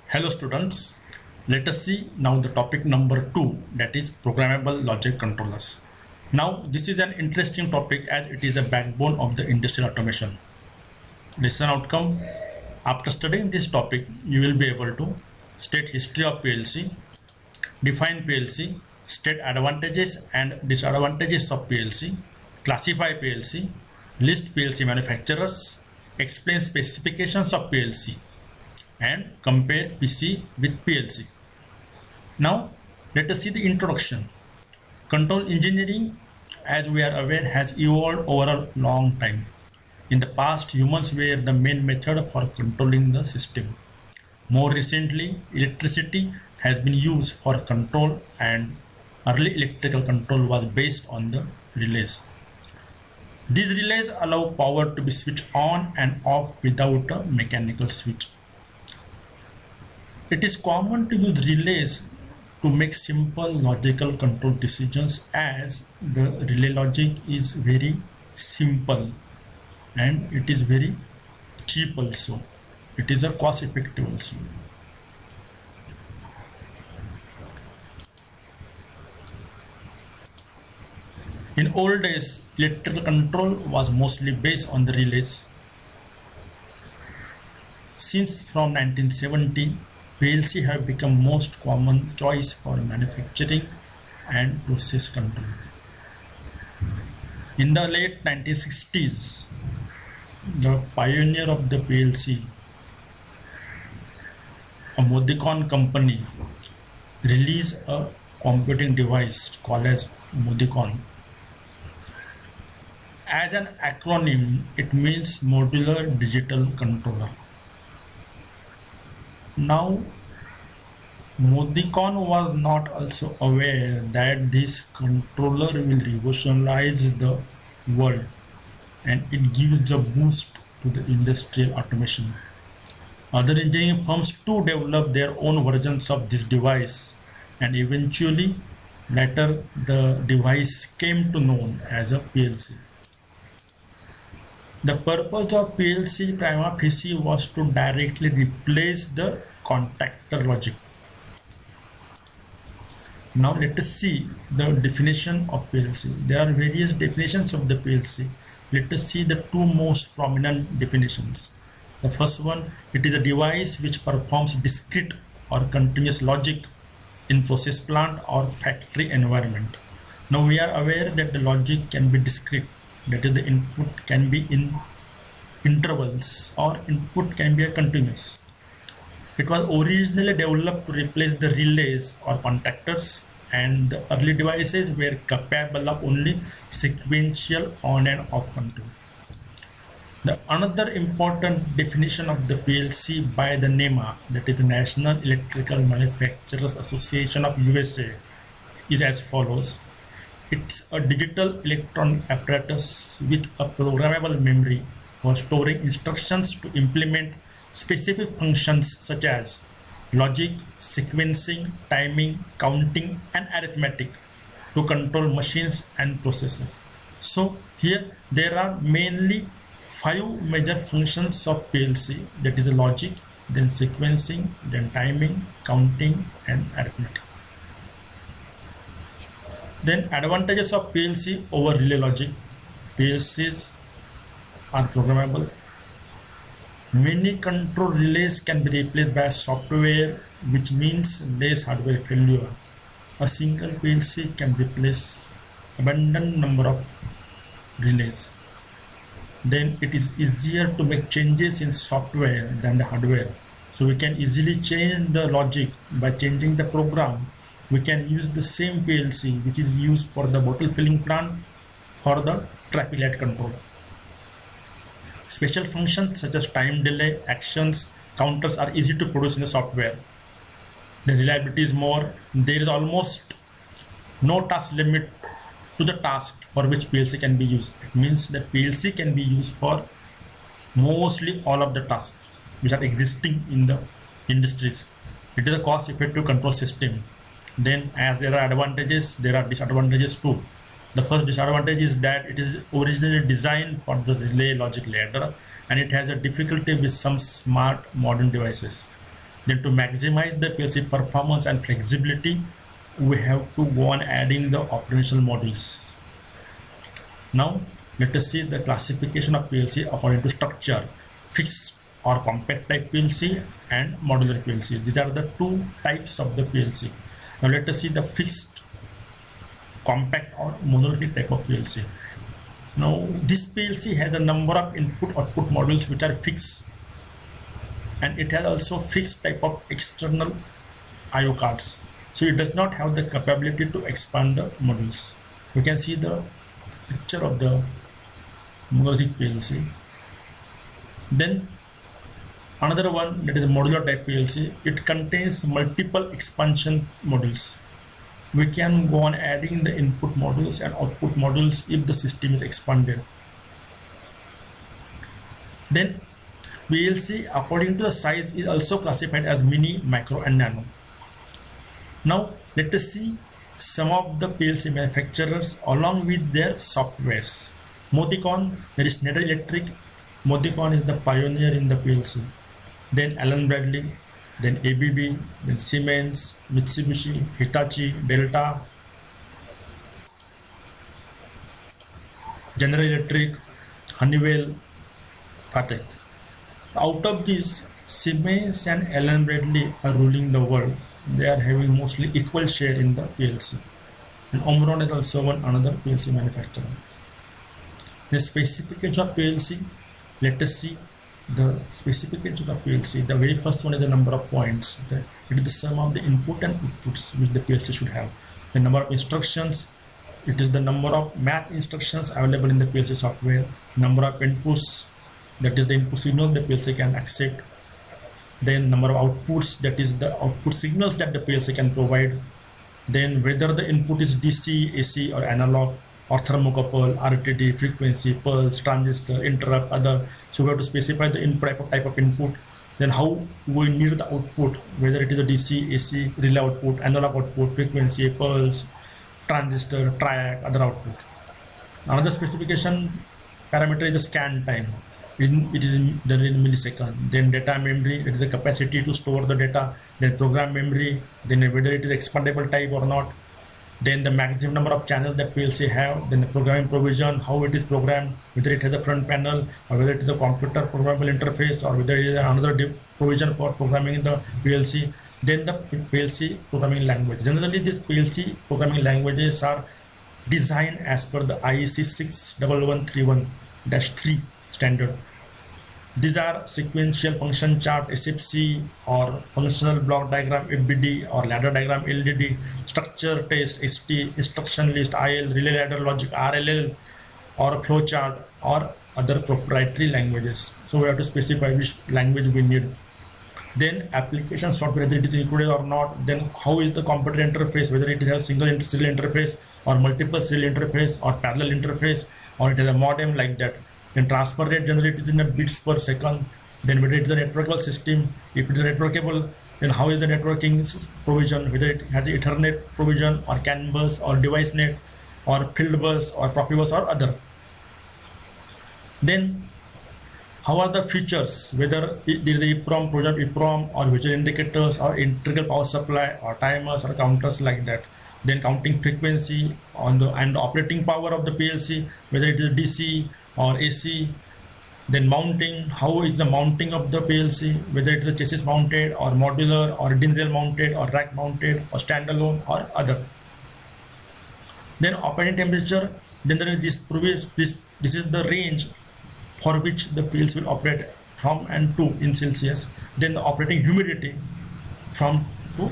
Hello students, let us see now the topic number 2, that is programmable logic controllers. Now this is an interesting topic as it is a backbone of the industrial automation. Lesson outcome: after studying this topic you will be able to state history of PLC, define PLC, state advantages and disadvantages of PLC, classify PLC, list PLC manufacturers, explain specifications of PLC, and compare PC with PLC. Now let us see the introduction. Control engineering, as we are aware, has evolved over a long time. In the past, humans were the main method for controlling the system. More recently, electricity has been used for control, and early electrical control was based on the relays. These relays allow power to be switched on and off without a mechanical switch. It is common to use relays to make simple logical control decisions, as the relay logic is very simple and it is very cheap also. It is a cost effective also. In old days, electrical control was mostly based on the relays. Since from 1970, PLC have become most common choice for manufacturing and process control. In the late 1960s, the pioneer of the PLC, a Modicon company, released a computing device called as Modicon. As an acronym, it means Modular Digital Controller. Now, Modicon was not also aware that this controller will revolutionize the world, and it gives a boost to the industrial automation. Other engineering firms too developed their own versions of this device, and eventually later the device came to known as a PLC. The purpose of PLC prima facie was to directly replace the contactor logic. Now let us see the definition of PLC. There are various definitions of the PLC. Let us see the two most prominent definitions. The first one, it is a device which performs discrete or continuous logic in process plant or factory environment. Now we are aware that the logic can be discrete, that is, the input can be in intervals or input can be a continuous. It was originally developed to replace the relays or contactors, and the early devices were capable of only sequential on and off control. The another important definition of the PLC by the NEMA, that is National Electrical Manufacturers Association of USA, is as follows. It's a digital electronic apparatus with a programmable memory for storing instructions to implement specific functions such as logic, sequencing, timing, counting, and arithmetic to control machines and processes. So here there are mainly 5 major functions of PLC, that is logic, then sequencing, then timing, counting, and arithmetic. Then advantages of PLC over relay logic. PLCs are programmable. Many control relays can be replaced by software, which means less hardware failure. A single PLC can replace abundant number of relays. Then it is easier to make changes in software than the hardware. So we can easily change the logic by changing the program. We can use the same PLC which is used for the bottle filling plant for the traffic light control. Special functions such as time delay, actions, counters are easy to produce in the software. The reliability is more. There is almost no task limit to the task for which PLC can be used. It means that PLC can be used for mostly all of the tasks which are existing in the industries. It is a cost effective control system. Then as there are advantages, there are disadvantages too. The first disadvantage is that it is originally designed for the relay logic ladder, and it has a difficulty with some smart modern devices. Then to maximize the PLC performance and flexibility, we have to go on adding the operational modules. Now let us see the classification of PLC according to structure: fixed or compact type PLC and modular PLC. These are the two types of the PLC. Now let us see the fixed, compact or monolithic type of PLC. Now this PLC has a number of input output modules which are fixed, and it has also fixed type of external IO cards. So it does not have the capability to expand the modules. We can see the picture of the monolithic PLC. Then another one, that is a modular type PLC. It contains multiple expansion modules. We can go on adding the input modules and output modules if the system is expanded. Then PLC according to the size is also classified as mini, micro and nano. Now let us see some of the PLC manufacturers along with their softwares. Modicon, there is Schneider Electric. Modicon is the pioneer in the PLC. Then Allen Bradley, then ABB, then Siemens, Mitsubishi, Hitachi, Delta, General Electric, Honeywell, Fatec. Out of these, Siemens and Allen Bradley are ruling the world. They are having mostly equal share in the PLC. And Omron is also one another PLC manufacturer. The specifications of PLC, let us see the specifications of PLC. The very first one is the number of points. It is the sum of the input and outputs which the PLC should have. The number of instructions, it is the number of math instructions available in the PLC software. Number of inputs, that is the input signal the PLC can accept. Then number of outputs, that is the output signals that the PLC can provide. Then whether the input is DC, AC or analog, or thermocouple, RTD, frequency, pulse, transistor, interrupt, other. So we have to specify the type of input. Then how we need the output, whether it is a DC, AC, relay output, analog output, frequency, pulse, transistor, triac, other output. Another specification parameter is the scan time. It is in millisecond. Then data memory, it is the capacity to store the data. Then program memory, then whether it is expandable type or not. Then the maximum number of channels that PLC have. Then the programming provision, how it is programmed, whether it has a front panel or whether it is a computer programmable interface or whether it is another provision for programming the PLC. Then the PLC programming language. Generally, these PLC programming languages are designed as per the IEC 61131-3 standard. These are sequential function chart SFC or functional block diagram FBD or ladder diagram LDD, structure test ST, instruction list IL, relay ladder logic RLL, or flowchart or other proprietary languages. So we have to specify which language we need. Then application software, whether it is included or not. Then how is the computer interface, whether it has single serial interface or multiple serial interface or parallel interface or it has a modem like that. Then transfer rate generated in a bits per second. Then whether it is a networkable system, if it is networkable, then how is the networking provision, whether it has Ethernet provision or CAN bus or device net or field bus or Profibus or other. Then how are the features, whether there is a EEPROM, program EEPROM or visual indicators or integral power supply or timers or counters like that. Then counting frequency on the operating power of the PLC, whether it is DC or AC. Then mounting, how is the mounting of the PLC, whether it is a chassis mounted or modular or DIN rail mounted or rack mounted or standalone or other. Then operating temperature, then there is this is the range for which the PLC will operate from and to in Celsius. Then the operating humidity from to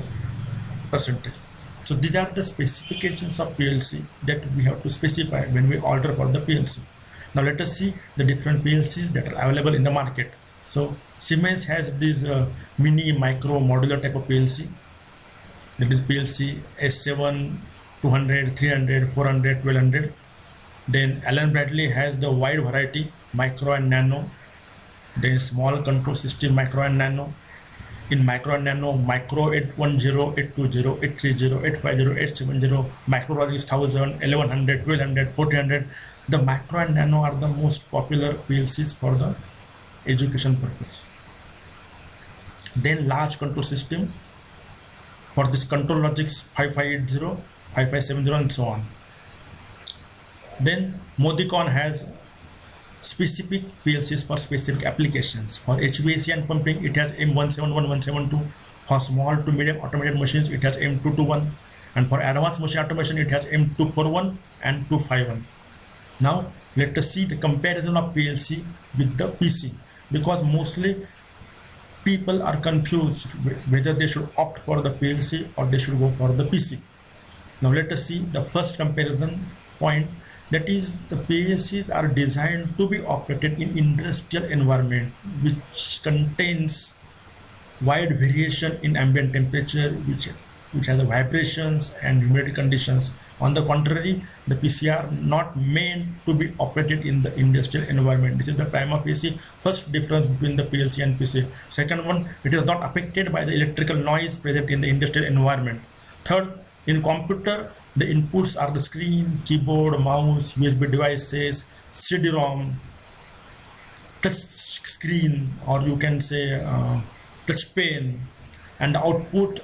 percentage. So these are the specifications of PLC that we have to specify when we order for the PLC. Now let us see the different PLCs that are available in the market. So Siemens has this mini, micro, modular type of PLC. That is PLC S7, 200, 300, 400, 1200. Then Allen Bradley has the wide variety, micro and nano. Then small control system, micro and nano. In micro and nano, micro 810, 820, 830, 850, 870, micro is 1000, 1100, 1200, 1400. The micro and nano are the most popular PLCs for the education purpose. Then large control system for this control logics 5580, 5570 and so on. Then Modicon has specific PLCs for specific applications. For HVAC and pumping, it has M171, 172. For small to medium automated machines, it has M221. And for advanced machine automation, it has M241 and 251. Now, let us see the comparison of PLC with the PC, because mostly people are confused whether they should opt for the PLC or they should go for the PC. Now, let us see the first comparison point. That is, the PLCs are designed to be operated in industrial environment which contains wide variation in ambient temperature, which has vibrations and humidity conditions. On the contrary, the PC are not meant to be operated in the industrial environment. This is the prima facie first difference between the PLC and PC. Second one, it is not affected by the electrical noise present in the industrial environment. Third, in computer, the inputs are the screen, keyboard, mouse, USB devices, CD-ROM, touch screen, or you can say touch pane, and the output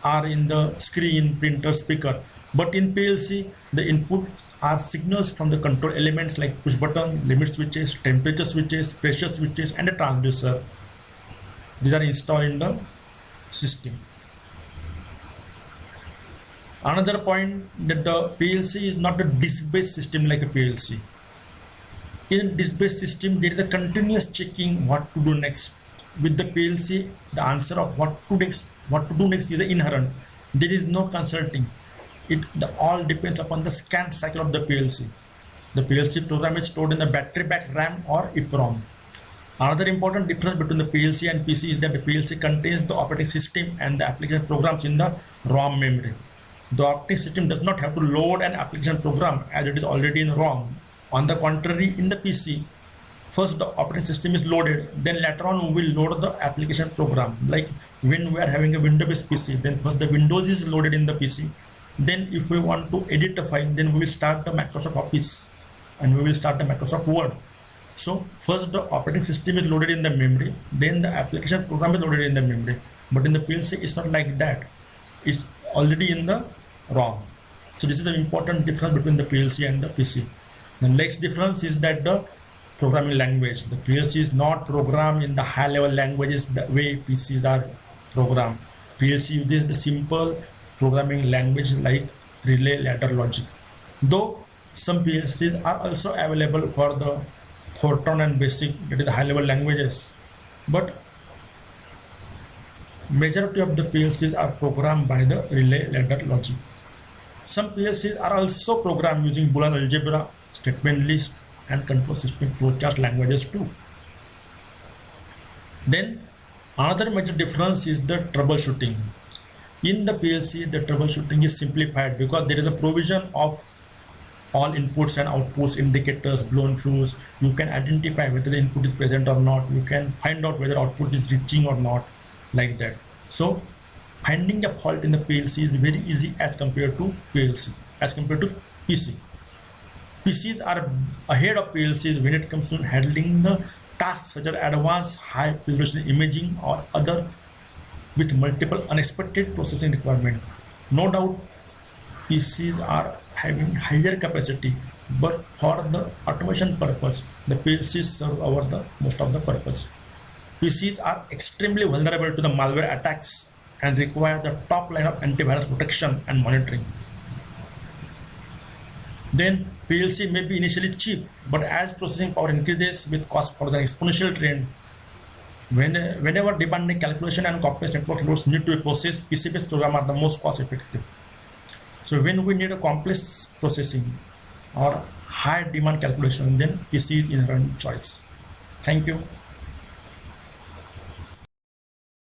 are in the screen, printer, speaker. But in PLC, the inputs are signals from the control elements like push button, limit switches, temperature switches, pressure switches, and a transducer. These are installed in the system. Another point, that the PLC is not a disk-based system like a PLC. In disk-based system, there is a continuous checking what to do next. With the PLC, the answer of what to do next is inherent. There is no consulting. It all depends upon the scan cycle of the PLC. The PLC program is stored in the battery back RAM or EEPROM. Another important difference between the PLC and PC is that the PLC contains the operating system and the application programs in the ROM memory. The operating system does not have to load an application program as it is already in ROM. On the contrary, in the PC, first the operating system is loaded, then later on we will load the application program. Like when we are having a Windows-based PC, then first the Windows is loaded in the PC. Then if we want to edit a file, then we will start the Microsoft Office and we will start the Microsoft Word. So first the operating system is loaded in the memory, then the application program is loaded in the memory. But in the PLC, it's not like that. It's already in the ROM. So this is the important difference between the PLC and the PC. The next difference is that the programming language. The PLC is not programmed in the high-level languages the way PCs are programmed. PLC uses the simple programming language like relay ladder logic. Though some PLCs are also available for the Fortran and Basic, that is the high-level languages, but majority of the PLCs are programmed by the relay ladder logic. Some PLCs are also programmed using Boolean algebra, statement list, and control system flowchart languages too. Then another major difference is the troubleshooting. In the PLC, the troubleshooting is simplified because there is a provision of all inputs and outputs, indicators, blown fuse. You can identify whether the input is present or not. You can find out whether output is reaching or not, like that. So finding a fault in the PLC is very easy as compared to PC. PCs are ahead of PLCs when it comes to handling the tasks such as advanced high resolution imaging or other with multiple unexpected processing requirement. No doubt PCs are having higher capacity, but for the automation purpose, the PLCs serve over the most of the purpose. PCs are extremely vulnerable to the malware attacks and require the top line of antivirus protection and monitoring. Then PLC may be initially cheap, but as processing power increases with cost for the exponential trend, whenever demanding calculation and complex network loads need to be processed, PC-based programs are the most cost effective. So when we need a complex processing or high demand calculation, then PC is inherent choice. Thank you.